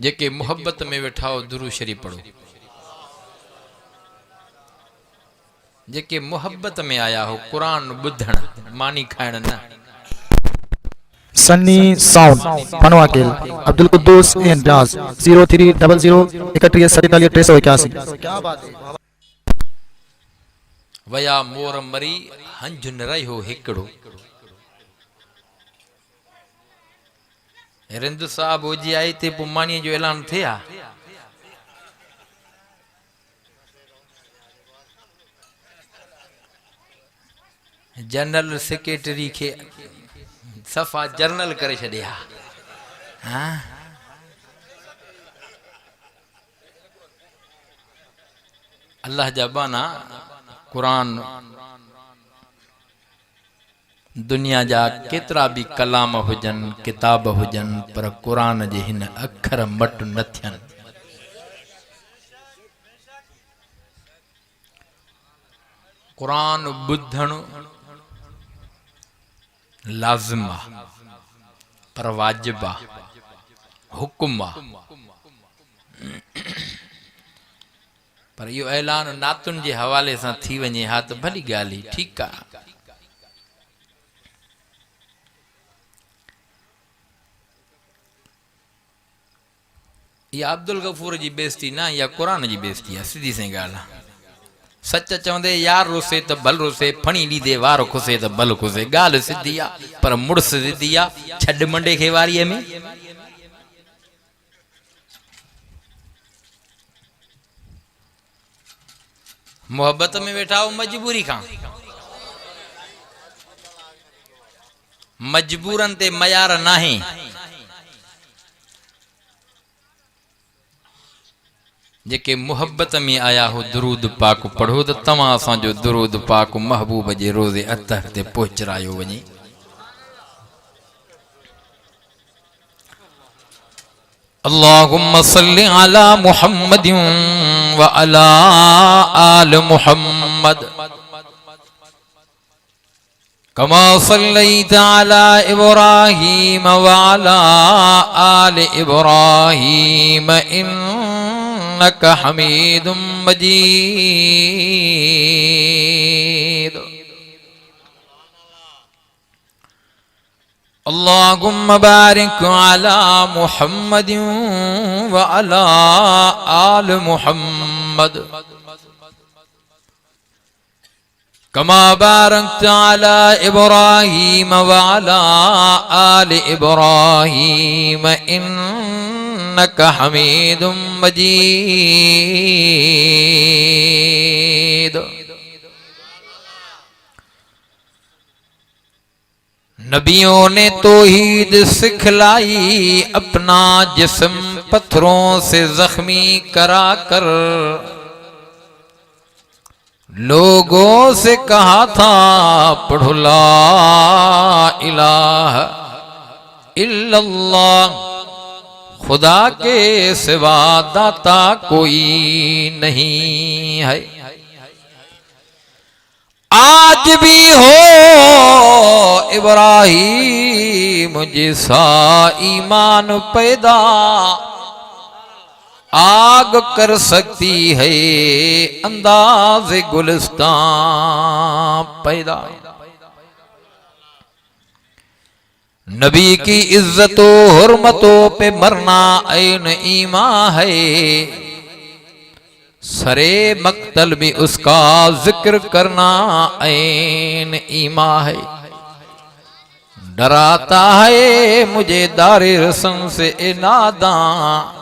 जेके मोहब्बत में वेठा हो दुरूद शरीफ पढ़ो। जेके मोहब्बत में आया हो कुरान बुधण मानी खाइण न। सन्नी साउंड पनवाकेल अब्दुल कुद्दूस इंदाज 0300314381। क्या बात है। वया मोर मरी हंज न रहियो हिकड़ो। रिंद साहब ओजी आई ते पोइ मानी जो ऐलान थिया। जनरल सेक्रेटरी के सफ़ा जर्नल करे छॾिया। हाँ अल्लाह जा बाना कुरान दुनिया जा केतरा भी कलाम हुजन किताब हुजन पर कुरान जे हिन अखर मट न थियन। कुरान बुधण लाज़िमा पर वाजिबा हुक्मा पर यो ऐलान नातुन जे हवाले सां थी वञे हा त भली ॻाल्हि ठीक आ। या अब्दुल गफूर जी बेइज्जती ना या कुरान जी बेइज्जती है सीधी सी ॻाल्हि। सच चवंदे यार रुसे त भल रुसे फणी ॾींदे वार खुसे त भल खुसे ॻाल्हि सिधी आ पर मुड़स सिधी आ छॾ मंडे खे वारीअ में। मोहब्बत में वेठा हो मजबूरी खां। मजबूरन ते मयार नाहे। जेके मोहब्बत में आया हो दुरूद पाक पढ़ो तो तव्हां असांजो दुरूद पाक महबूब जे रोज़े अतहर ते पहुचरायो वञे। अल्लाहुम्म सल्लि अला मुहम्मद व अला आल मुहम्मद कमा सल्लैत अला इब्राहीम व अला आल इब्राहीम इन्नका हमीदुम मजीद। अल्लाहुम्मा बारिक अला मुहम्मद व अला आल मुहम्मद कमा बारकत अला इब्राहीम व अला आल इब्राहीम इन्नका हमीदुम मजीद। नबियों ने तौहीद सिखलाई अपना जिस्म पत्थरों से जख्मी करा कर लोगों से कहा था पढ़ो ला इलाहा इल्लल्लाह खुदा के सिवा दाता कोई नहीं है। आज भी हो इब्राहीम जैसा ईमान पैदा आग कर सकती है अंदाज गुलिस्तां पैदा। नबी की इज्जतों हुर्मतों पे मरना ऐन ईमान है। सरे मक्तल में उसका जिक्र करना ऐन ईमान है। डराता है मुझे दारे रसन से ए नादां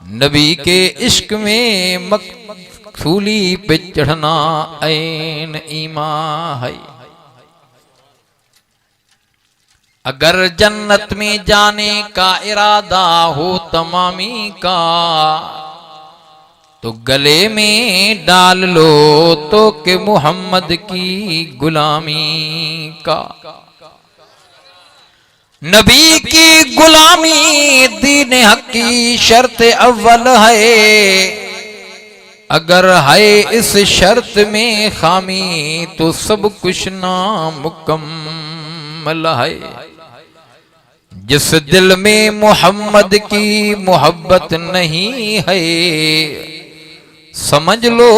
नबी के इश्क में मकसूली पे चढ़ना ऐन ईमान है। अगर जन्नत में जाने का इरादा हो तमामी का तो गले में डाल लो तो के मोहम्मद की गुलामी का। नबी की गुलामी दीन हक की शर्त अव्वल है। अगर है इस शर्त में खामी तो सब कुछ नामुकम्मल है। जिस दिल में मोहम्मद की मोहब्बत नहीं है समझ लो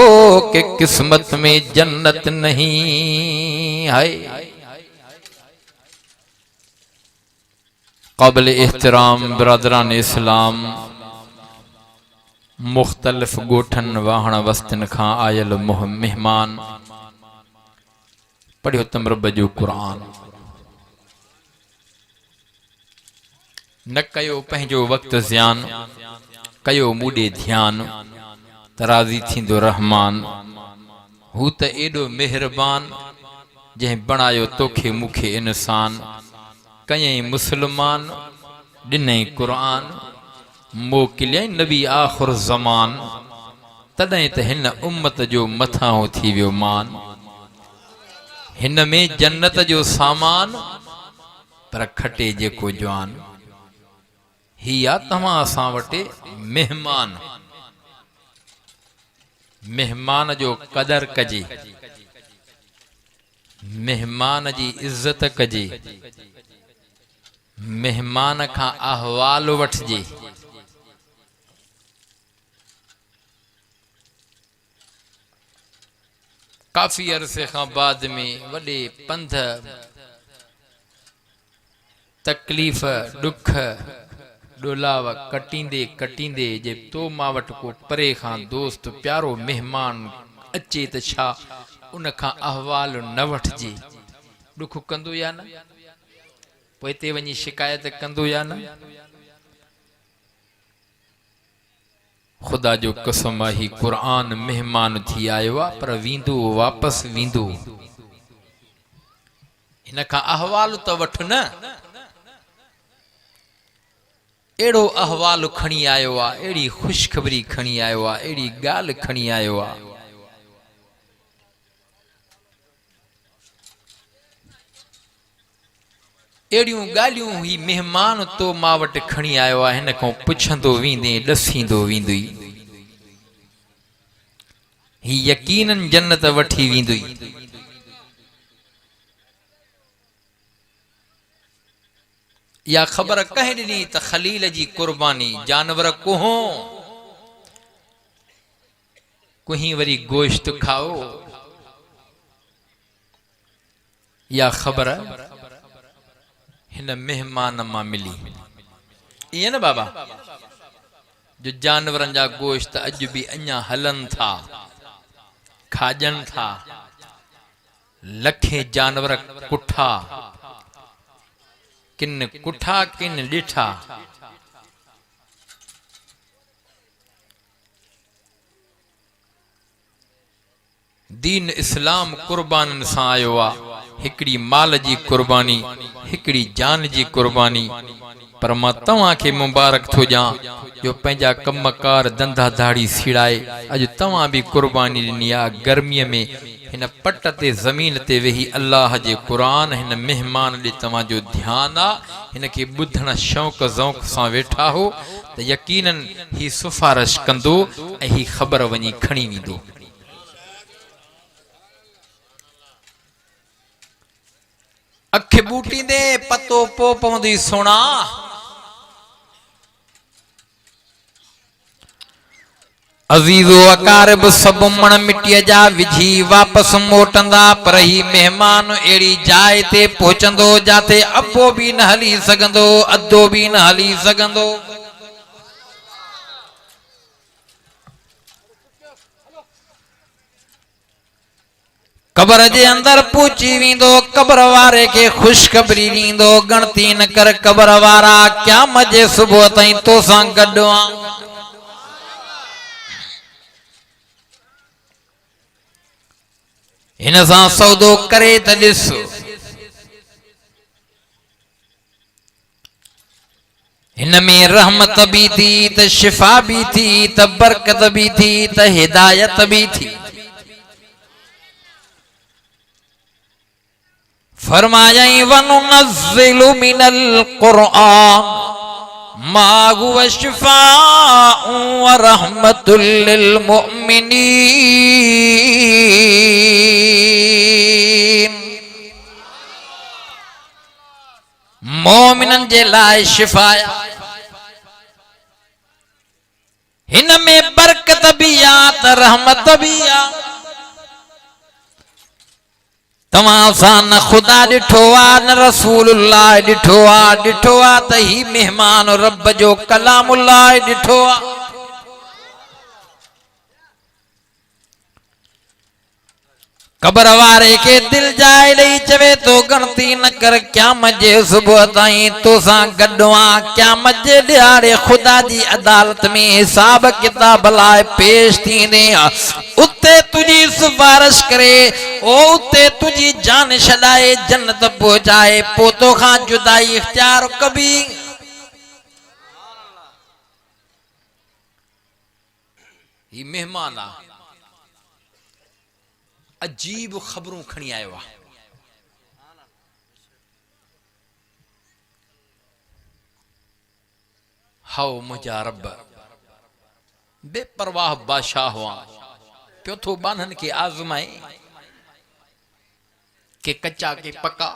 कि किस्मत में जन्नत नहीं है। क़ाबिल एहतराम बिरादरान इस्लाम, मुख्तलिफ गोठन वाहण वस्तन खां आयल मेहमान, पढ़ियो तम रब जो कुरान। न कयो पंहिंजो वक्त ज़ियान, कयो मूडे ध्यान, तराज़ी थींदो रहमान। हू त एडो मेहरबान, जंहिं बणायो तोखे मूंखे इंसान। कयई मुसलमान, ॾिनई कुरान, मोकिलियई नबी आख़िर ज़मान। तॾहिं त हिन उम्मत जो मथां थी वियो मान। हिन में जन्नत जो सामान, पर खटे जेको जवान। ही आ तव्हां असां वटि मेहमान। मेहमान जो कदर कजे, मेहमान जी इज्जत कजे, मेहमान खां अहवाल वठजे। काफ़ी अरसे खां बाद में वॾे पंध, तकलीफ़ दुख डोलाव कटींदे कटींदे जे तो मां वटि को परे खां दोस्त प्यारो मेहमान अचे त छा उन खां अहवाल न वठजे? दुख कंदो या न? पोइ हिते वञी शिकायत कंदो या न? ख़ुदा जो कसम ही कुरान मेहमान थी आयो आहे, पर वींदो वापसि वींदो। हिन खां अहवाल त वठ न। एड़ो अहवाल खणी आयो आहे, एड़ी ख़ुशख़बरी खणी आयो आहे, एड़ी ॻाल्हि खणी आयो आहे। एड़ियूं ॻाल्हियूं ही मेहमान तो मां वटि खणी आयो आहे, हिन खां पुछंदो वेंदे ॾसींदो वेंदुई। ही यकीनन जन्नत वठी वेंदुई। या ख़बर कंहिं ॾिनी त ख़लील जी कुर्बानी, जानवर कुहो कुही वरी गोश्त खाओ। या ख़बर हिन मेहमान मां मिली। इएं न बाबा, जो जानवरनि जा गोश्त अॼु बि अञा हलनि था, खाजनि था। लखे जानवर कुठा, किन कुठा किन ॾिठा। दीन इस्लाम कुर्बाननि सां आयो आहे। हिकिड़ी माल जी कुर्बानी, हिकिड़ी जान जी कुर्बानी। पर मां तव्हांखे मुबारक थो ॾियां जो पंहिंजा कमकार धंधा धाड़ी सीड़ाए अॼु तव्हां बि कुर्बानी ॾिनी आहे। गर्मीअ में हिन पट ते ज़मीन ते वेही अल्लाह जे क़ुरान हिन मेहमान ॾे तव्हांजो ध्यानु आहे। हिन खे ॿुधण शौक़ ज़ौक़ सां वेठा हो त यकीनन ही सिफ़ारिश कंदो ऐं ही ख़बर वञी खणी वेंदो। अख बूटींदे पतो पो पवंदी सोना। अज़ीज़ो अकारब सब मण मिटीअ जा विझी वापसि मोटंदा, पर ही मेहमान अहिड़ी जाइ ते पहुचंदो जाते अबो बि न हली सघंदो, अधो बि न हली सघंदो। कबर जे अंदर पहुची वेंदो, कबर वारे खे ख़ुशख़बरी ॾींदो, गणती न कर कबर वारा, क़यामत जे सुबुह ताईं तोसां गॾु आहियां। हिन सां सौदो करे त ॾिस, हिन में रहमत भी थी त शिफ़ा भी थी त बरकत भी थी त हिदायत भी थी। फरमायई वनुनज़्ज़िलु मिनल क़ुरआन मा हुवा शिफ़ाउ व रहमतुल लिल मुमिनीन। मोमिनन जे लाइ शिफ़ा, हिन में बरकत भी आ त त रहमत भी आ तव्हां सां न ख़ुदा ॾिठो आ न रसूलुल्लाह ॾिठो आ त ही मेहमान रब जो कलामुल्लाह ॾिठो आ। कबर वारे के दिल जाए ॾेई चवे तो गणती न कर क़यामत जे सुबुह ताईं तोसां गॾु आं क़यामत जे ॾियारे ख़ुदा जी अदालत में हिसाब किताब लाइ पेश थींदे उते तुझी सिफारिश करे ओ उते तुझी जान छॾाए जन्नत पहुचाए पोइ तोखां जुदाई इख्तियार कबी। ही मेहमान आ अजीब खबरूं खणी आयो आहे। हाओ मुंहिंजा रब बेपरवाह बादशाह हुआ पियो थो बाननि खे आज़माए के कच्चा के पक्का।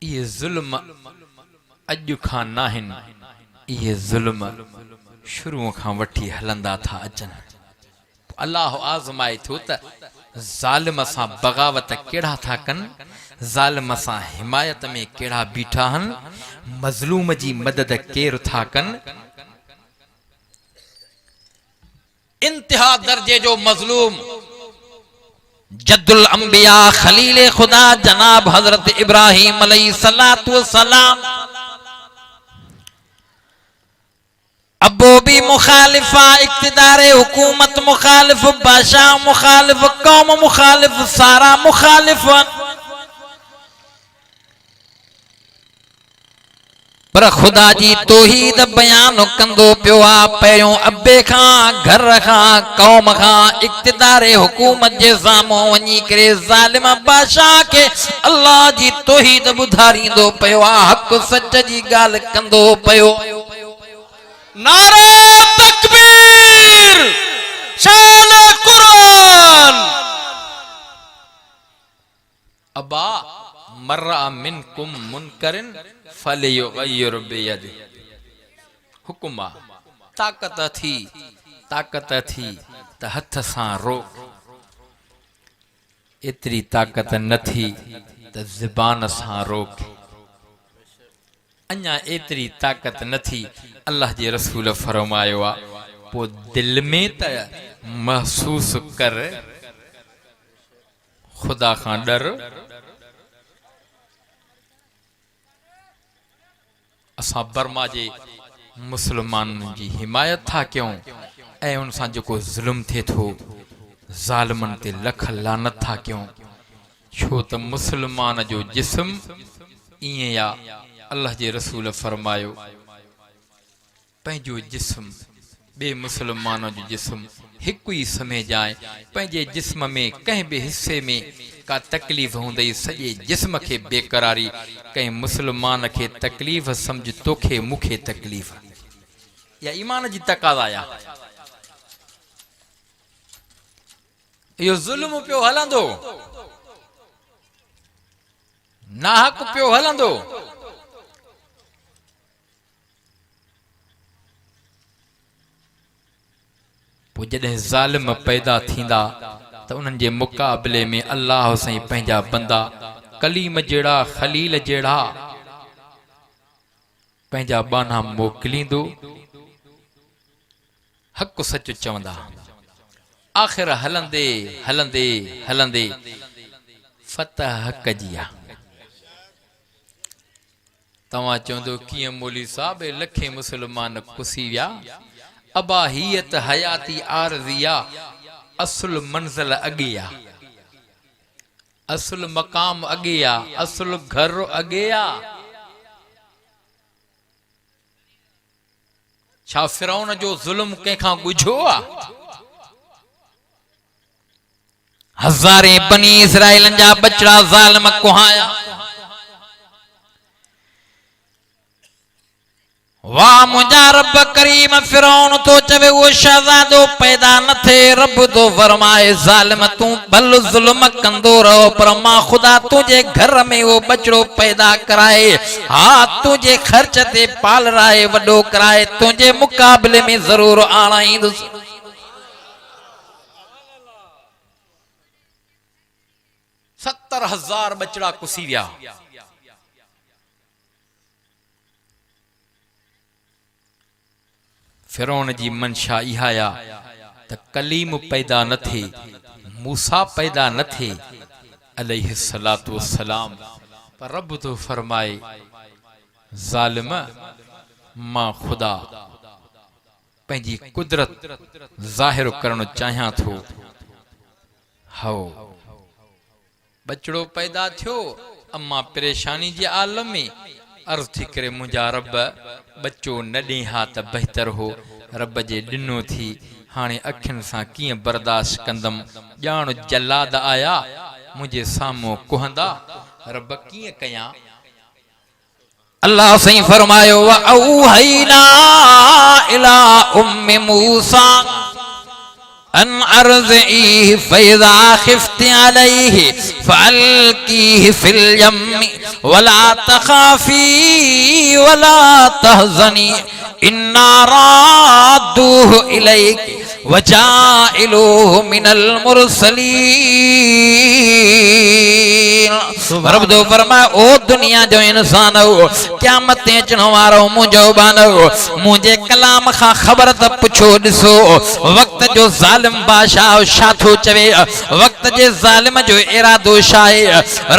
ये ज़ुल्म अॼु खां नाहिनि, ये ज़ुल्म शुरू खां वठी हलंदा था अचनि। अल्लाह आज़माए थो त ज़ालिम सां बग़ावत केड़ा था कनि, ज़ालिम सां हिमायत में केड़ा बीठा हन, मज़लूम जी मदद केर था कनि। इंतिहा दर्जे जो मज़लूम जद्दुल अंबिया खलील खुदा जनाब हजरत इब्राहिम अलैहिस्सलातु वस्सलाम अबो भी मुखालिफा, इक्तिदारे हुकूमत मुखालिफ, बादशाह मुखालिफ, कौम मुखालिफ, सारा मुखालिफ। पर खुदा जी तौहीद बयान कंदो पियो आ पहिरियों अब्बे खां, घर खां, कौम खां, इक्तिदारे हुकूमत जे साम्हूं वञी करे ज़ालिम बादशाह के अल्लाह जी तौहीद ॿुधारींदो पियो आ, हक़ सच जी ॻाल्हि कंदो पियो। नारे तकबीर, शान कुरान। अबा मर्रा मिनकुम मुनकरिन फलयुगय्यर बियदि। हुकुमा ताकत थी त हथ सां रोक, एतरी ताकत न थी त ज़बान सां रोक, अञा एतरी ताकत न थी। अल्लाह जे रसूल फरमायो आ पो दिल में त महसूस कर खुदा खां डर। असां बर्मा जे मुसलमाननि जी हिमायत था कयूं ऐं उन सां जेको ज़ुल्म थिए थो ज़ालिमनि ते लख लानत था कयूं, छो त मुसलमान जो जिस्म ईअं या अल्लाह जे रसूल फरमायो पंहिंजो जिस्म बे मुसलमान जो जिस्म हिकु ई समय जाए। पंहिंजे जिस्म में कंहिं बि हिस्से में का तकलीफ़ हूंदई सॼे जिस्म खे बेकरारी, कंहिं मुसलमान खे तकलीफ़ सम्झ तोखे मूंखे तकलीफ़, या ईमान जी तक़ाज़ा या इहो ज़ुल्म पियो हलंदो, नाहक पियो हलंदो। पोइ जॾहिं ज़ालिम पैदा थींदा त उन्हनि जे मुक़ाबले में अल्लाह साईं पंहिंजा बंदा कलीम जहिड़ा, खलील जहिड़ा पंहिंजा बाना मोकिलींदो, हक़ सच चवंदा। आख़िर हलंदे हलंदे हलंदे फतह हक़ जी आ। तव्हां चवंदो कीअं मौली साहब लखे मुसलमान कुसी विया। अबाहियत हयाती आरज़िया, असुल मंज़िल अॻे आ, असुल मकाम अॻे आ, असुल घर अॻे आ। छा फिरौन जो ज़ुल्म कंहिंखां ॻुझो आ? हज़ारे बनी इस्राइलन जा बचड़ा ज़ालिम कुहाया। वाह मुंहिंजा रब करीम, फिरौन तो चवे वो शहज़ादो पैदा न थे, रब तो फरमाए ज़ालिम तूं भल जुल्म कंदो रहो पर मां खुदा तुझे घर में वो बचड़ो पैदा कराए हाँ तुझे खर्च ते पाल राए वडो कराए तुझे मुकाबले में जरूर आणाईंदुसि 70,000 बचड़ा कुसी विया फिरौन जी मनशा इहाया त कलीम पैदा न थे मूसा पैदा न थे अलैहिस्सलातु वस्सलाम पर रब तो फरमाए जालिम मां खुदा पंहिंजी कुदरत ज़ाहिर करण चाहियां थो हो बचड़ो पैदा थियो अम्मा परेशानी जे आलम में अर्ज थी करे मुंहिंजा रब बच्चो न ॾेहा त बहितर हो रब जे ॾिनो थी हाणे अखियुनि सां कीअं बर्दाश्त कंदम ॼाण जलाद आया मुंहिंजे साम्हूं कुहंदा रब कीअं कयां अल्लाह सही फरमायो व औहैना इला उम्मी मूसा अन अर्ज़ी फ़इज़ा ख़िफ़्ति अलैहि फ़अल्क़ीहि फ़िल यम्मि वला तख़ाफ़ी वला तहज़नी इन्ना राद्दूहु इलैकि वजाइलूहु मिनल मुरसलीन रब दो फरमाए ओ दुनिया जो इंसान हो क़यामत ते अचण वारो मुंहिंजो बानो मुंहिंजे कलाम खां ख़बर त पुछो ॾिसो वक़्त जो ज़ालिम बादशाह छा थो चवे वक़्त जे ज़ालिम जो इरादो छा आहे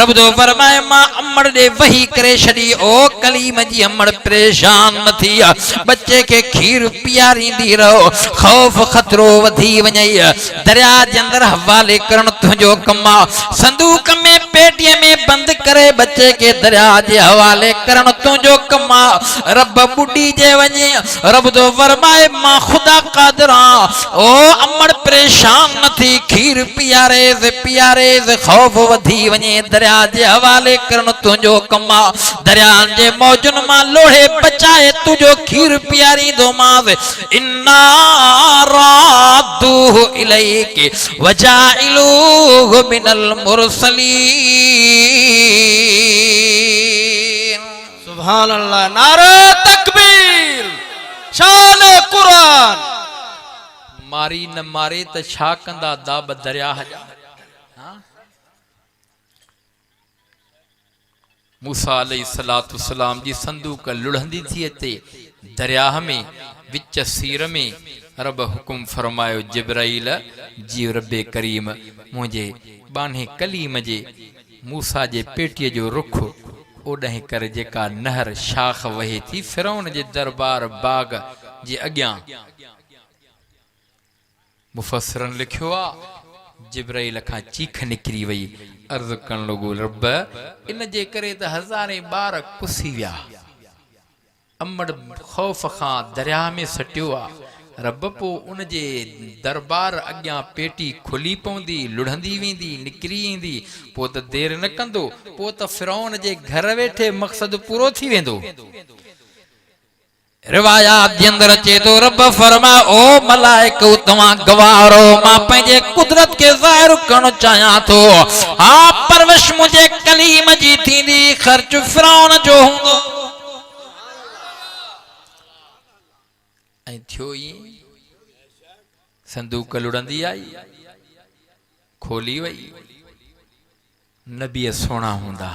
रब दो फरमाए मां अमड़ ॾे वही करे छॾी ओ कलीम जी अमड़ परेशान न थी बच्चे खे खीर पीआरींदी रहो ख़ौफ़ खतरो वधी वञई दरिया जे अंदरि हवाले करण तुंहिंजो कमु आहे संदूक में पेटीअ में बंद करे बच्चे के दरिया जे हवाले करण तुंहिंजो कमु आहे रब ॿुॾी जे वञे रब तो फरमाए मां ख़ुदा क़ादिर आहियां ओ अमड़ परेशान न थी खीर पीआरेज़ ख़ौफ़ वधी वञे दरिया जे हवाले करण तुंहिंजो कमु आहे दरिया जे मौजुनि मां लोढ़े बचाए तुंहिंजो खीर पीआरींदोमांसि इन्ना राद्दूहु इलैकि वजाइलूहु मिनल मुरसलीन सुभान अल्लाह नारे तकबीर शान कुरान मारी न मारे त छा कंदा दाब दरिया जा मूसा अलैहिस्सलातु वस्सलाम जी संदूक लुढ़ंदी थी अचे दरिया में विच सीर में रब हुकुम फरमायो जिब्राइल जी रब्बे करीम मुझे बाने कलीम जे मूसा जे पेटीअ जो रुख ओॾहीं करे जेका नहर शाख वहे थी फिरौन जे दरबार बाग जे अॻियां मुफ़स्सिरन लिखियो आ जिब्राइल खां चीख निकिरी वई अर्ज़ करण लॻो रब इन जे करे त हज़ारे ॿार कुसी विया अमड़ ख़ौफ़ खां दरिया में सटियो आ रब पो उन जे दरबार अॻियां पेटी खुली पवंदी लुढ़ंदी वेंदी निकिरी ईंदी पो त देरि न कंदो पो त फिरौन जे घर वेठे मक़सद पूरो थी वेंदो रिवायात जे अंदर अचे तो रब फरमा ओ मलाइको तव्हां गवारो मां पंहिंजे कुदरत खे ज़ाहिर करणु चाहियां थो हा परवरिश मुंहिंजे कलीम जी थींदी ख़र्च फिरौन जो हूंदो ऐं थियो ई संदूक लुढ़ंदी आई खोली वई नबी सोना हूंदा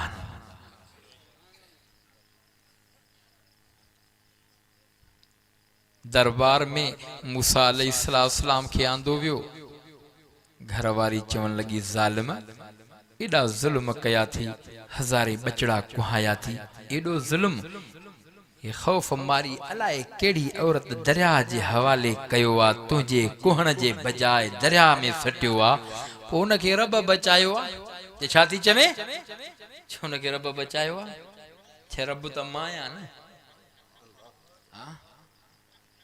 दरबार में मूसा अलैहिस्सलाम खे आंदो वियो घरवारी चवण लगी ज़ालिम एॾा ज़ुल्म कया थी हज़ारे बचड़ा कुहाया थी एॾो ज़ुल्म ये ख़ौफ़ मारी अलाए केड़ी औरत दरिया जे हवाले कयो आ तुझे कुहण जे बजाए दरिया में सटियो आ पो उन खे रब बचायो आ ते छा थी चवे छो उन खे रब बचायो आ छे रब त माया न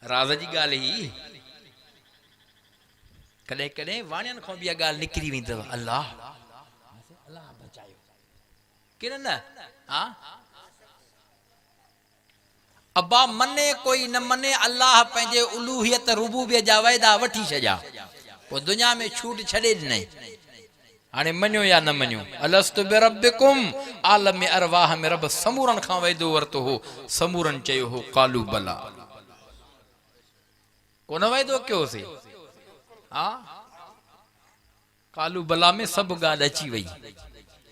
राज़ जी ॻाल्हि ही कॾहिं कॾहिं वाणियनि खां बि इहा ॻाल्हि निकिरी वेंदी अथव अल्लाह अल्लाह बचायो केर न हा अब्बा मने कोई न मने अल्लाह पंहिंजे उलूहियत रुबूबियत जा वाइदा वठी छॾिया पोइ दुनिया में छूट छॾे ॾिनई हाणे मञो या न मञो, अलस्तु बिरब्बिकुम, आलम में अरवाह में रब समूरन खां वैदो वरतो हो। समूरन चयो हो कालू बला, कोन वैदो कयोसीं। हा, कालू बला में सब ॻाल्हि अची वई।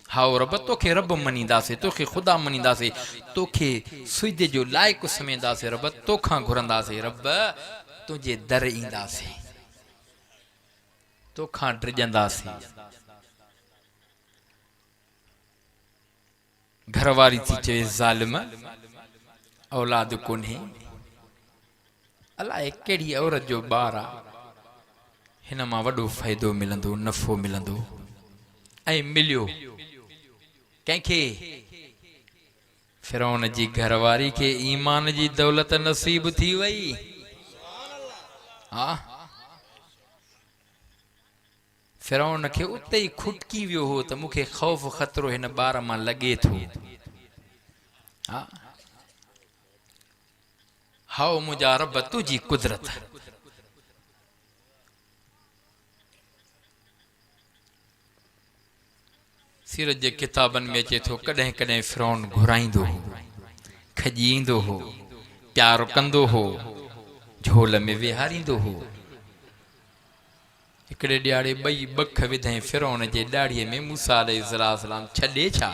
हाओ रब, तोखे रब मञींदासीं, तोखे ख़ुदा मञींदासीं, तोखे सुजदे जो लाइक़ु समेंदासीं रब, तोखां घुरंदासीं रब, तुंहिंजे दर ईंदासीं, तोखां ड्रिजंदासीं। घरवारी थी चवे ज़ालिम, औलाद कोन्हे, अलाए कहिड़ी औरत जो ॿार आहे, हिन मां वॾो फ़ाइदो मिलंदो, नफ़ो मिलंदो। ऐं मिलियो कंहिंखे? फिरौन जी घरवारी खे ईमान जी दौलत नसीब थी वई। हा, फिरौन खे उते ई खुटकी वियो हो त मूंखे ख़ौफ़ ख़तरो हिन ॿार मां लॻे थो। हा, हाओ मुंहिंजा रब, तुंहिंजी कुदरत। सीरत जे किताबनि में अचे थो, कॾहिं कॾहिं फिरौन घुराईंदो हो, खजींदो हो, प्यार कंदो हो, झोल में विहारींदो हो। हिकिड़े ॾियारे ॿई बख विधई फिरौन जे ॾाड़ीअ में। मूसा अलैहिस्सलाम छॾे छा?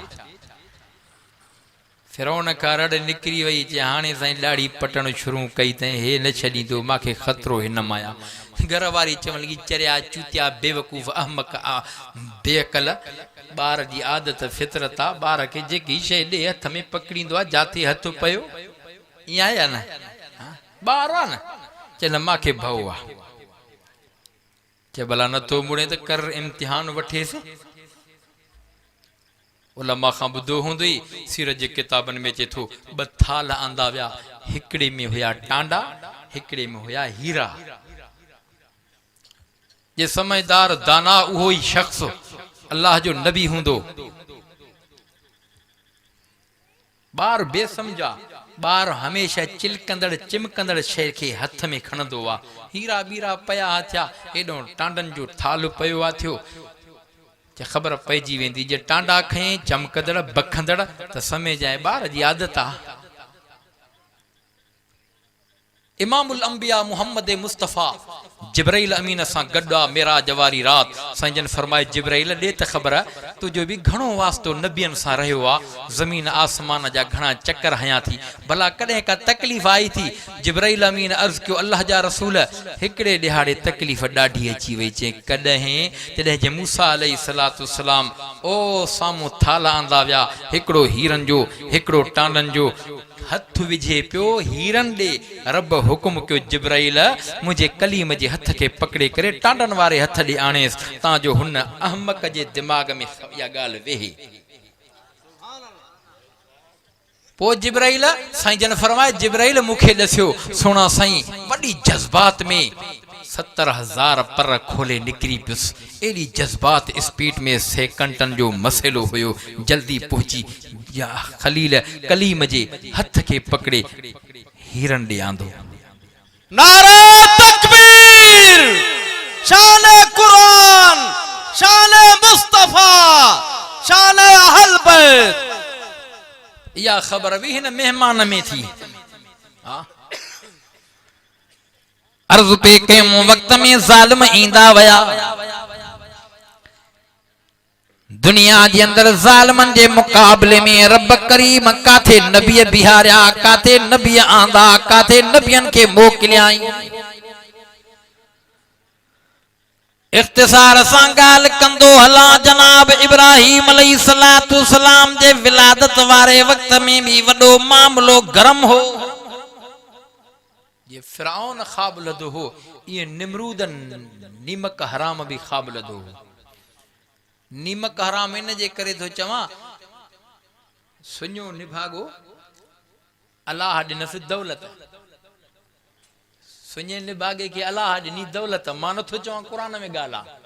फिरौन खां रड़ निकिरी वई, चई हाणे साईं ॾाढ़ी पटण शुरू कई तई, हे न छॾींदो, मांखे ख़तरो हिन माया। घर वारी चवण लॻी, चरिया चूतिया बेवकूफ़ अहमक बेअकल, ॿार जी आदत फितरत आहे, ॿार खे जेकी शइ ॾे हथ में पकड़ींदो आहे, जाते हथ पियो ईअं आहे या न? ॿार आहे न? चए न मांखे भउ आहे। चए भला नथो मुड़े त कर इम्तिहान वठेसि। उलमा खां ॿुधो हूंदई, सीरत जे किताबनि में अचे थो, ॿ थाल आंदा विया, हिकिड़े में हुया टांडा, हिकिड़े में हुया हीरा। जे समझदार दाना उहो ई शख्स अल्लाह जो नबी हूंदो। ॿार बेसमझा, ॿार हमेशह चिलकंदड़ चिमकंदड़ शइ खे हथ में खणंदो आहे। हीरा बीरा पया थिया, एॾो टांडनि जो थाल पियो आहे थियो, ख़बर पइजी वेंदी। जे टांडा खई चमकंदड़ बखंदड़ त समय जाए, ॿार जी आदत आहे। इमामुल अंबिया मुहम्मद मुस्तफ़ा जिब्राइल अमीन सां गॾु आहे मेराज वारी राति। साईं जन फरमाए, जिब्राइल ॾे त ख़बर, तुंहिंजो बि घणो वास्तो नबियनि सां रहियो आहे, ज़मीन आसमान जा घणा चकर हयां थी, भला कॾहिं का तकलीफ़ आई थी? जिब्राइल अमीन अर्ज़ कयो, अल्लाह जा रसूल, हिकिड़े ॾिहाड़े तकलीफ़ ॾाढी अची वई। चई कॾहिं? जॾहिं जे मूसा अलैहिस्सलाम ओ साम्हूं थाल आंदा विया, हिकिड़ो हीरनि जो, हिकिड़ो टांडनि जो, हथ विझे पियो हीरनि ॾे। रब हुकुम कयो, जिब्राइल मुंहिंजे कलीम जे हथ खे पकड़े करे टांडनि वारे हथ ॾे आणेसि, तांजो हुन अहमक जे दिमाग़ में इहा ॻाल्हि वेहे। पोइ जिब्राइल, साईं जन फरमाए, जिब्राइल मूंखे ॾसियो, सोना साईं वॾी जज़्बात में 70,000 पर खोले निकिरी पियुसि। एॾी जज़्बात स्पीड में सेकंडनि जो मसइलो हुयो, जल्दी पहुची या खलील कलीम जे हथ खे पकड़े हीरन ॾे आंदो। नारे तकबीर, शान कुरान, शान मुस्तफा, शान अहल बैत। इहा ख़बर बि हिन मेहमान में थी। अर्ज़ पे कंहिं वक़्त में ज़ालिम ईंदा विया, दुनिया जे अंदर ज़ालिमनि जे मुक़ाबले में रब करीम काथे नबी बिहारिया, काथे नबी आंदा, काथे नबियनि खे मोकिलियाई। इख्तिसार सां ॻाल्हि कंदो हलां, जनाब इब्राहिम अलैहिस्सलाम जे विलादत वारे वक़्त में भी वॾो मामलो गरम हो। ये फिरौन ख़्वाब लदो हो, ये निमरूद नीमक हराम भी ख़्वाब लदो हो। नीमक हराम इन जे करे थो चवां, सुञो निभागो अलाह ॾिनसि दौलत, सुञे निभागे खे अलाह ॾिनी दौलत। मां नथो चवां, क़ुरान में ॻाल्हि आहे।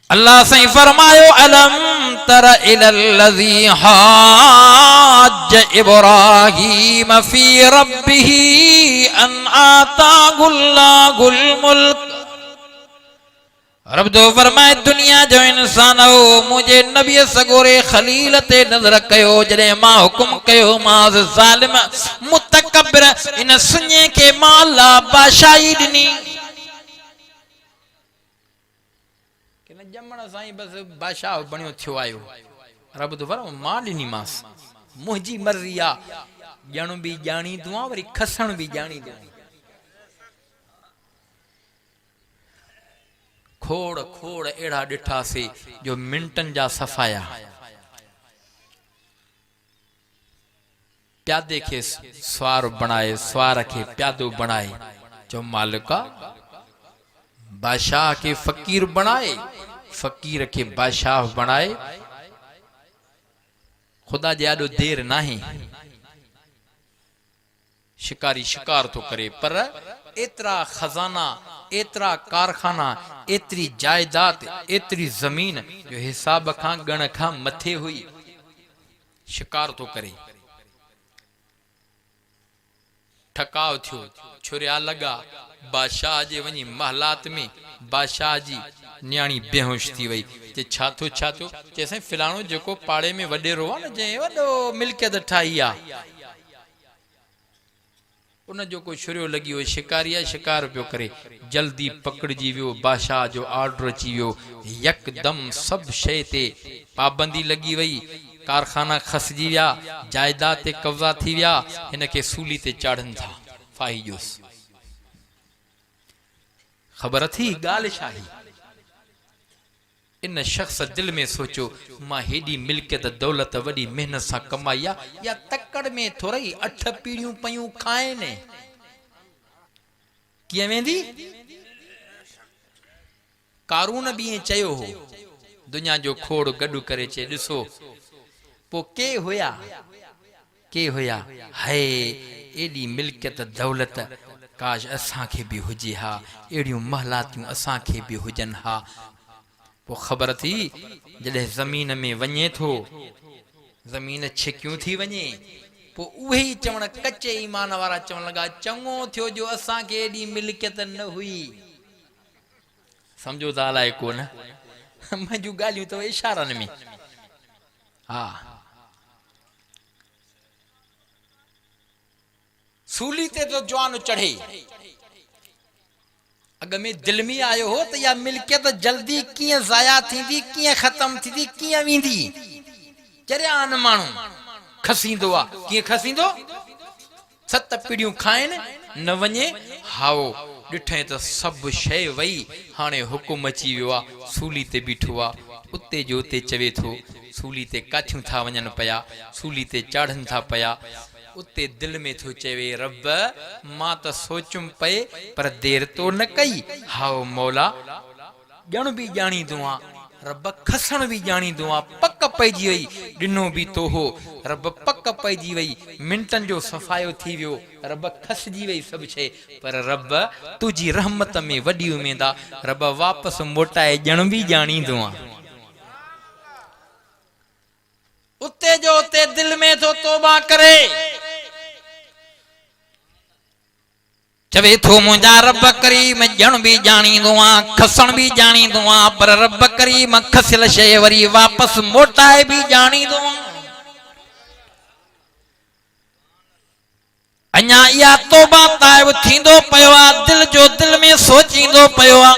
अल्लाह साईं फरमायो, अलम तर इलल्लज़ी हाज इब्राहीम फी रब्बिही अन आताहुल्लाहुल मुल्क। रब दो फरमाए दुनिया जो इंसान हो मुझे नबी सगोरे खलील ते नजर कयो जने मां हुकुम कयो मां जालिम मुतकब्बिर इन सुने के माला बादशाही दिनी कि न जमण साईं बस बादशाह बणियो थियो आयो रब दो फरमाए मां दिनी मास मुझी मर्जी आ ॼण भी जानी दुआ वरी खसण भी जानी दुआ खोड़ खोड़ एड़ा डिठा से जो मिंटन जा सफाया प्यादे के स्वार बनाए स्वार के प्यादो बनाए जो मालिका बादशाह के फकीर बनाए फकीर के बादशाह बनाए खुदा जादो देर नहीं शिकारी शिकार तो करे पर एतरा खजाना एतरा कारखाना एतरी जायदाद एतरी जमीन जो हिसाब खां गण खां मथे हुई शिकार तो करे ठकाव थियो छुरिया लगा बादशाह जे वनी महलात में बादशाह जी न्याणी बेहोश थी वई जे छातो छातो जैसे फिलाणो जेको पाड़े में वडेरो आ न जे वडो मिल्कियत ठाई आ उन जो को छुरियो लगी हो शिकारिया शिकार पियो करे जल्दी पकड़जी वियो बादशाह जो ऑर्डर अची वियो यकदम सब शय ते पाबंदी लगी वई कारखाना खसजी विया जायदाद ते कब्जा थी विया इनके सूली ते चाढ़न था फाही जोस खबर थी गाल शाही इन शख्स दिल में सोचो मां हेडी मिल्कियत दौलत वडी मेहनत से कमाई या तकड़ में थोड़ी 8 पीढ़ियों पयूं खाए ने किए वेंदी कारून भी चयो हो दुनिया जो खोड़ गडु करे चे दिसो पो के होया हाय एडी मिल्कियत दौलत काश असा के भी हुजे हा एडियूं महलातियूं असा के भी हुजन हा वो खबर थी जडे जमीन में वने थो जमीन छिक्यूं थी वने पो उहे चवण कच्चे ईमान वाला चवण लगा चंगो थियो जो असा के एडी मिल्कियत न हुई समझो ता लाए को न मजू गालियूं तो इशारन में हां सूली ते तो जवान चढ़े अग में दिल में आयो हो तो या मिल्कियत जल्दी किए जाया थी किए खत्म थी किए वींदी चरियान मानू खसींदो आ किए खसींदो 7 पीढ़ियों खाइन न वने हाओ डिठे तो सब शय वई हाने हुकुम अची वियो आ सूली ते बीठो आ उते जो उते चवे थो सूली ते काथियूं था वञन पया सूली ते चाढ़न था पया उते दिल में थो चवे रब मां तो सोचुम पे पर देर तो न कई हाओ मौला जण भी जानी दुआ रब खसण भी जानी दुआ पक पईजी वई दिनो भी तो हो रब पक पईजी वई मिंटन जो सफायो थी वियो रब खसजी वई सब छे पर रब तुजी रहमत में वडी उम्मीद आ रब वापस मोटाए जण भी जानी दुआ उते जो उते दिल में तो तौबा करे चवे थो मुंजा रब करीम जण भी जानी दुआ खसण भी जानी दुआ पर रब करीम खसिल शय वरी वापस मोटाए भी जानी दुआ अन्या या तौबा ताइब थींदो पयो आ दिल जो दिल में सोचींदो पयो आ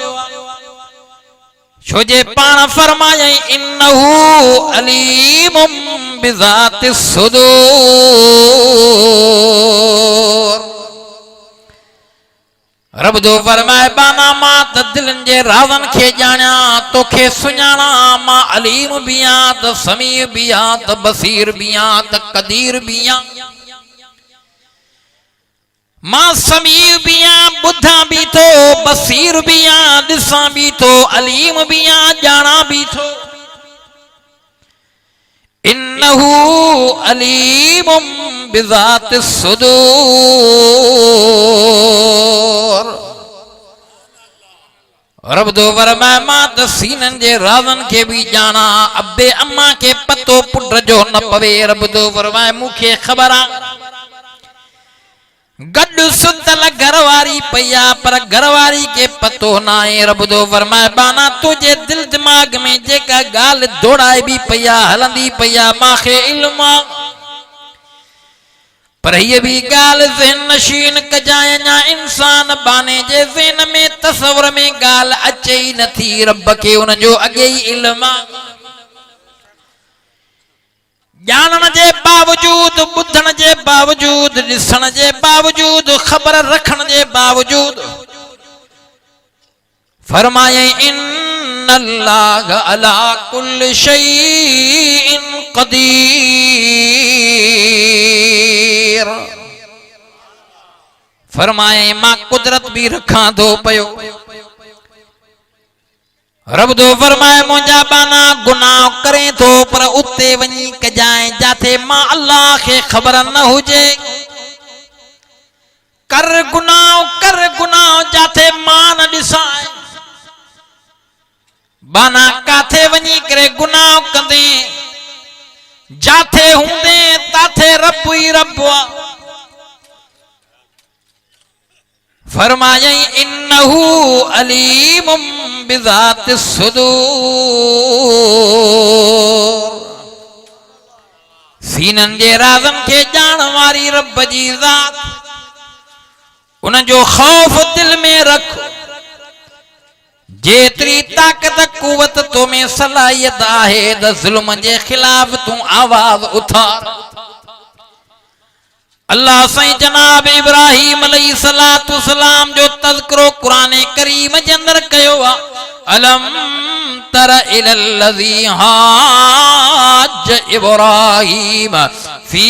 छोजे पाण फरमाए इन्नहु अलीमुम बिज़ातिस सुदूर रब दो फरमाए बाना मां त दिलन जे राज़न खे जाणिया तोखे सुञाणा मां अलीम भी आ त समीअ भी आ त बसीर भी आ त कदीर भी आ मां समीअ भी आ बुधा भी थो बसीर भी आ दिसा भी थो अलीम भी आ जाना भी थो इन्नहु अलीमुम बिज़ातिस सुदूर रब दो फरमाए मां त सीनन जे राज़न के भी जाना अब्बे अम्मा के पतो पुट जो न पवे रब दो फरमाए मुखे खबर आ गड सुतल घरवारी पैया पर घरवारी के पतो ना है। रब दो फरमाए बाना तुझे दिल दिमाग में जेका गाल दौड़ाए भी पैया हलंदी पैया माखे इल्म पर ये भी गाल ज़हन नशीन कजाए ना इंसान बाने जे ज़हन में तस्वर में गाल अचे ही न थी रब के उन जो अगे ही इल्म जानन जे बावजूद बुद्धन जे बावजूद दिसन जे बावजूद खबर रखन जे बावजूद फरमाए इन्नल्लाह अला कुल्ल शैइन कदीर। फरमाए मां कुदरत भी रखा दो पयो। रब दो फरमाए मुंजा बाना गुनाह करे तो पर उते वनी कजाए जाते मां अल्लाह के खबर न हुजे। कर गुनाह जाते मां न दिसाए बाना काथे वनी करे गुनाह कंदे जाते हुंदे ताथे रब ही रब। फरमाया इन्नहु अलीमुम बिज़ातिस सुदूर। सीनन जे राज़न के जान वारी रब जी ज़ात उन जो खौफ दिल में रख। जेतरी ताकत कुवत तो में सलाहियत आहे द जुल्म जे खिलाफ तू आवाज उठार। अल्लाह साईं जनाब इब्राहिम अलैहिस्सलातु सलाम जो तज़किरो कुरान करीम जे अंदर कयो आ। अलम तर इलल्लज़ी हाज इब्राहिम फी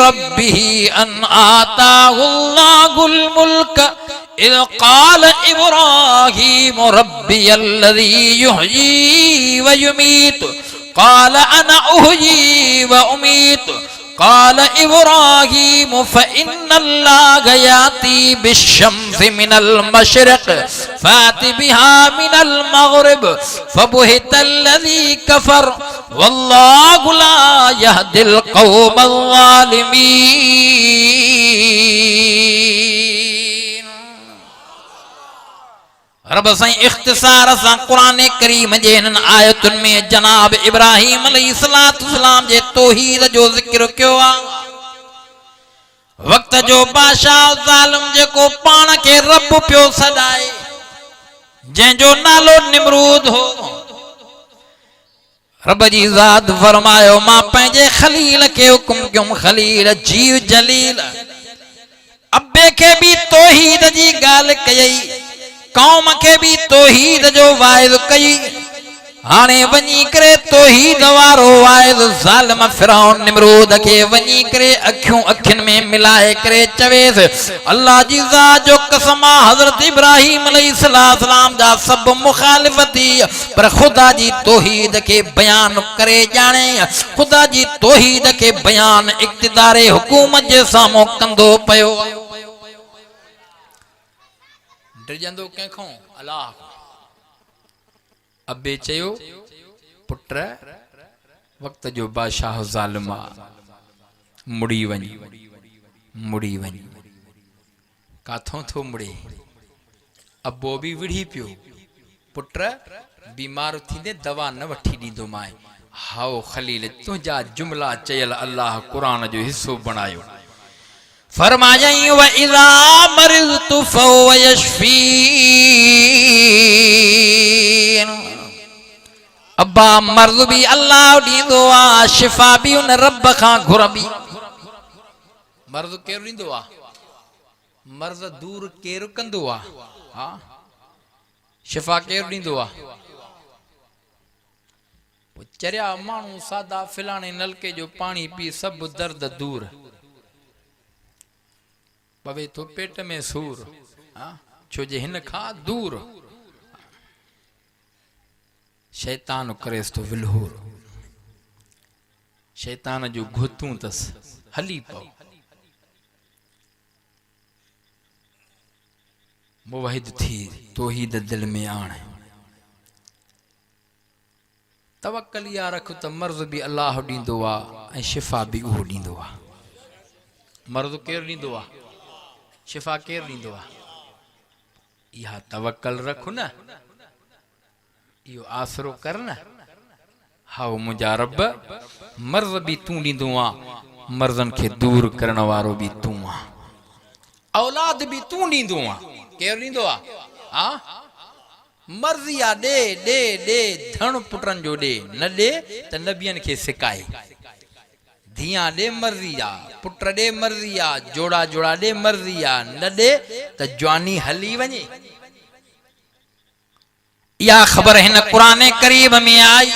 रब्बिही अन आताहुल्लाहुल मुल्क इज़ क़ाल इब्राहिम रब्बियल्लज़ी युहयी व युमीत क़ाल अना उहयी व उमीत क़ाल इब्राहिम फ़इन्नल्लाह याती बिश्शम्सि मिनल मशरिक़ फ़ाति बिहा मिनल मग़रिब फ़बुहितल्लज़ी कफ़र वल्लाहु ला यहदिल क़ौमल ज़ालिमीन। रब साईं इख्तिसार सां कुरान करीम जे इन आयतुन में जनाब इब्राहिम अलैहिस्सलातु सलाम जे तौहीद जो जिक्र कयो आ। वक्त जो बादशाह ज़ालिम जेको पाण के रब पियो सॾाए जंहिंजो नालो निमरूद हो। रब जी ज़ात फरमायो मां पंहिंजे खलील के हुकुम कयुमि खलील जीव जलील अब्बे के भी तौहीद जी ॻाल्हि कयई कौम के भी तौहीद जो वाइद कई। हाणे वनी करे तौहीद वारो वाइद ज़ालिम फिरौन निमरूद के वनी करे अखियों अखिन में मिलाए करे चवेस अल्लाह जी ज़ात जो कसम हज़रत इब्राहिम अलैहिस्सलाम जा सब मुखालिफती पर खुदा जी तौहीद के बयान करे जाने खुदा जी तौहीद के बयान इक़्तिदारे हुकूमत जे सामो कंदो पयो। डिजंदो कंखों अल्लाह अबे चयो पुट वक्त जो बादशाह ज़ालिमा मुड़ी वनी काथों थो मुड़े अबो भी विढ़ी पियो पुट बीमार थींदे दवा न वठी ॾींदो माए। हाओ खलील तुंहिंजा जुमला चयल अल्लाह कुरान जो हिस्सो बणायो। फरमायई व इज़ा मरिज़तु फहुव यशफ़ीन। अब्बा मर्ज़ भी अल्लाह ॾींदो आ शिफ़ा भी उन रब खां घुरबी। मर्ज़ केरु ॾींदो आ मर्ज़ दूर केरु कंदो आ हा शिफ़ा केरु ॾींदो आ। चरिया माण्हू सादा फिलाणे नलके जो पानी पी सब दर्द दूर पवे तो पेट में सूर छो जे हिन खां दूर शैतान करेस तो विल्होर शैतान जो घुतूं तस हली पओ। मुवहिद थी तौहीद दिल में आण तवक्कल या रख त मर्ज़ भी अल्लाह ॾींदो आ ऐं शिफ़ा भी उहो ॾींदो आ। मर्ज़ केरु ॾींदो आ शिफ़ा केरु ॾींदो आहे? इहा तवक्कल रख न, इहो आसरो कर न। हाओ मुंहिंजा रब, मर्ज़ बि तूं ॾींदो आहे, मर्ज़नि खे दूर करण वारो बि तूं आहे, औलाद बि तूं ॾींदो आहे। केरु ॾींदो आहे? हा, मर्ज़ी आहे, ॾे ॾे ॾे, धण पुटनि जो ॾे, न ॾे त नबियनि खे सिकाए। धिया ॾे मर्ज़ी आहे, पुट ॾे मर्ज़ी आहे, जोड़ा जोड़ा ॾे मर्ज़ी आहे, न ॾे त जवानी हली वञे। इहा ख़बर हिन क़ुरान करीम में आई।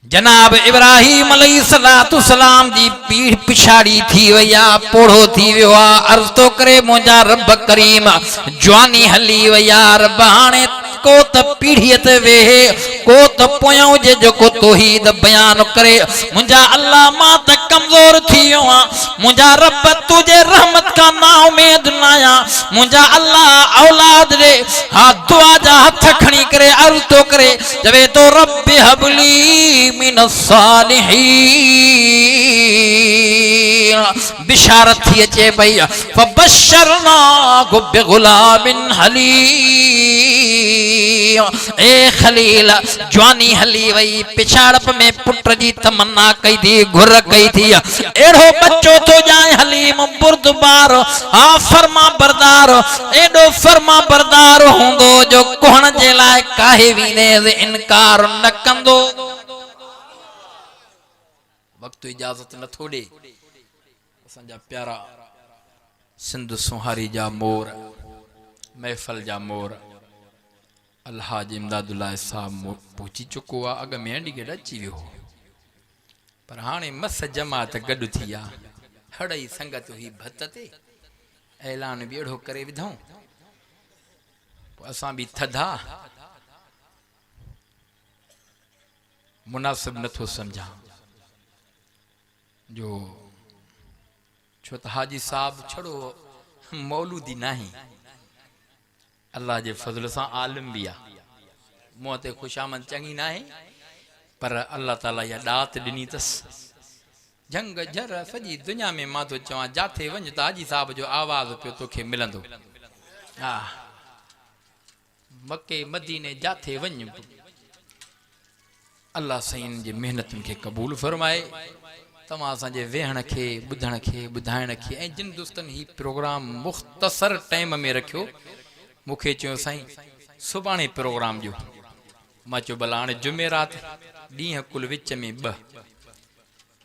जनाब इब्राहिम अलैहिस्सलाम जी पीढ़ पिछाड़ी थी वई आहे, पोढ़ो थी वियो आहे। अर्ज़ तो करे मुंहिंजा रब करीम, जवानी हली वई आहे। रब हाणे को त पीढ़ीअ ते वेहे, को त पोयां जे जेको तौहीद बयान करे। मुंहिंजा अल्लाह मां त कमज़ोर थी वियो आहियां, मुंहिंजा रब तुंहिंजे रहमत खां ना उमेद न आहियां। मुंहिंजा अल्लाह औलाद ॾे। हा, दुआ जा हथ खणी करे अर्ज़ तो करे, चवे तो रब्बि हबली मिनस सालिहीन। बिशारत थी अचे पई, फबशरनाहु बिगुलामिन हलीम। ए खलील, जवानी हली वई, पिछाड़प में पुट जी तमन्ना कई थी, घुर कई थी। एड़ो बच्चो तो जाए हलीम, बुर्दबार, हा फरमा बरदार, एडो फरमा बरदार हूंदो जो कोहण जे लाइ काहे वीने इनकार न कंदो। वक्त इजाजत न थोड़े। असांजा प्यारा सिंध सुहारी जा मोर, महफल जा मोर अलहाज इमदादुल्लाह साहब पहुची चुको आहे। अॻ में एंडीगेट अची वियो, पर हाणे मस जमात गॾु थी आहे। हड़ई संगत हुई भत ते, ऐलान बि अहिड़ो करे विधऊं, असां बि थधा। मुनासिब नथो सम्झां जो, छो त हाजी साहब छड़ो मौलूदी नहीं, अल्लाह जे फज़ल सां आलिम भी आ। मुँह ते खुशामद चङी ना है, पर अल्लाह ताला या दात ॾिनी अथसि। जंग जर सॼी दुनिया में मां तो चवां, जाथे वञ त हाजी साहब जो आवाज़ पियो तोखे मिलंदो। हा, मके मदीने जाथे वञ, अल्लाह साईं जी मेहनतुनि खे क़बूल फरमाए। तव्हां असांजे वेहण खे, ॿुधण खे, ॿुधाइण खे, ऐं जिन दोस्तनि ही प्रोग्राम मुख़्तसर टाइम में रखियो, मूंखे चयो साईं सुभाणे प्रोग्राम जो। मां चयो भला हाणे जुमेरात ॾींहं कुल विच में 2।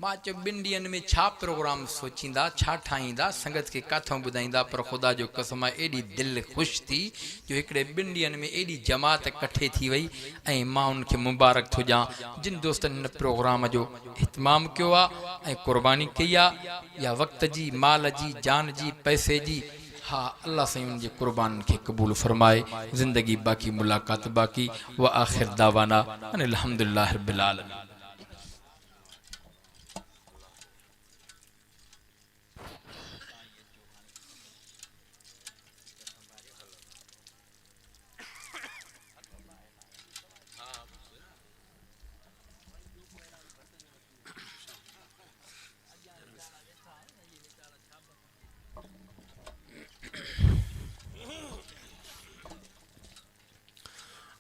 मां चयो 2 ॾींहंनि में छा प्रोग्राम सोचींदा, छा ठाहींदा, संगत खे काथों ॿुधाईंदा। पर ख़ुदा जो कसम आहे, एॾी दिलि ख़ुशि थी जो हिकिड़े 2 ॾींहंनि में एॾी जमात कठे थी वई। ऐं मां उनखे मुबारक थो ॾियां जिन दोस्तनि हिन प्रोग्राम जो इहतमाम कयो आहे ऐं क़ुर्बानी कई आहे, या वक़्त जी, माल जी, जान जी, पैसे जी। हा, अल्लाह साईं उनजे क़ुर्बान खे क़बूल फरमाए। ज़िंदगी बाक़ी, मुलाक़ात बाक़ी। व आख़िर दावाना अनिल हम्दुलिल्लाहि रब्बिल आलमीन।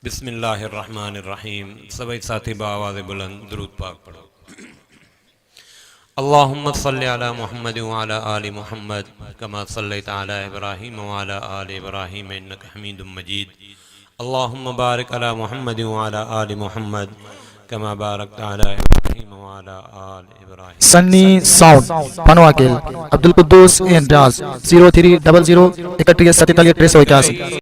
बिस्मिल्लाहिर्रहमानिर्रहीम। सभी साथी बावाज़ बुलंद दुरूद पाक पढ़ो। अल्लाहुम्मा सल्लि अला मुहम्मद व अला आलि मुहम्मद कमा सल्लैता अला इब्राहीम व अला आलि इब्राहीम इन्नका हमीदुम मजीद। अल्लाहुम्मा बारिक अला मुहम्मद व अला आलि मुहम्मद कमा बारकता अला इब्राहीम व अला आलि इब्राहीम। सन्नी साउंड पनवाकिल अब्दुल कुद्दूस एंड राज 0300 31 47 381।